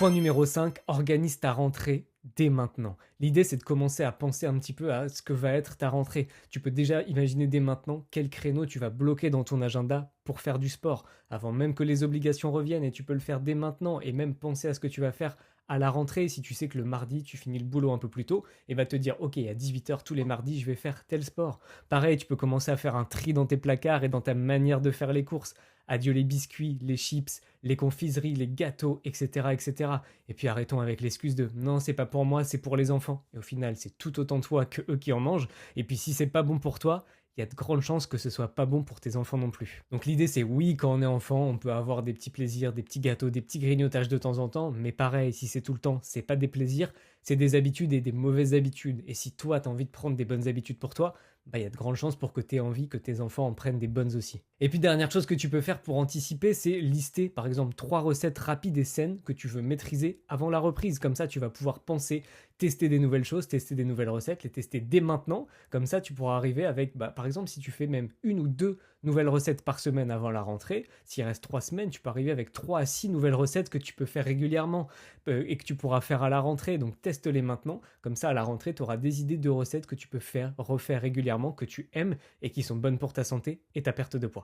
Point numéro 5, organise ta rentrée dès maintenant. L'idée, c'est de commencer à penser un petit peu à ce que va être ta rentrée. Tu peux déjà imaginer dès maintenant quel créneau tu vas bloquer dans ton agenda pour faire du sport, avant même que les obligations reviennent, et tu peux le faire dès maintenant, et même penser à ce que tu vas faire à la rentrée. Si tu sais que le mardi, tu finis le boulot un peu plus tôt, et va te dire, ok, à 18 h tous les mardis, je vais faire tel sport. Pareil, tu peux commencer à faire un tri dans tes placards et dans ta manière de faire les courses. Adieu les biscuits, les chips, les confiseries, les gâteaux, etc., etc. Et puis arrêtons avec l'excuse de non, c'est pas pour moi, c'est pour les enfants. Et au final, c'est tout autant toi que eux qui en mangent. Et puis si c'est pas bon pour toi, il y a de grandes chances que ce soit pas bon pour tes enfants non plus. Donc l'idée c'est oui, quand on est enfant, on peut avoir des petits plaisirs, des petits gâteaux, des petits grignotages de temps en temps, mais pareil, si c'est tout le temps, c'est pas des plaisirs, c'est des habitudes et des mauvaises habitudes. Et si toi t'as envie de prendre des bonnes habitudes pour toi, bah il y a de grandes chances pour que tu aies envie que tes enfants en prennent des bonnes aussi. Et puis dernière chose que tu peux faire pour anticiper, c'est lister par exemple 3 recettes rapides et saines que tu veux maîtriser avant la reprise. Comme ça, tu vas pouvoir penser, tester des nouvelles choses, tester des nouvelles recettes, les tester dès maintenant. Comme ça, tu pourras arriver avec, bah, par exemple, si tu fais même 1 ou 2 nouvelles recettes par semaine avant la rentrée, s'il reste 3 semaines, tu peux arriver avec 3 à 6 nouvelles recettes que tu peux faire régulièrement et que tu pourras faire à la rentrée. Donc teste-les maintenant. Comme ça, à la rentrée, tu auras des idées de recettes que tu peux faire, refaire régulièrement, que tu aimes et qui sont bonnes pour ta santé et ta perte de poids.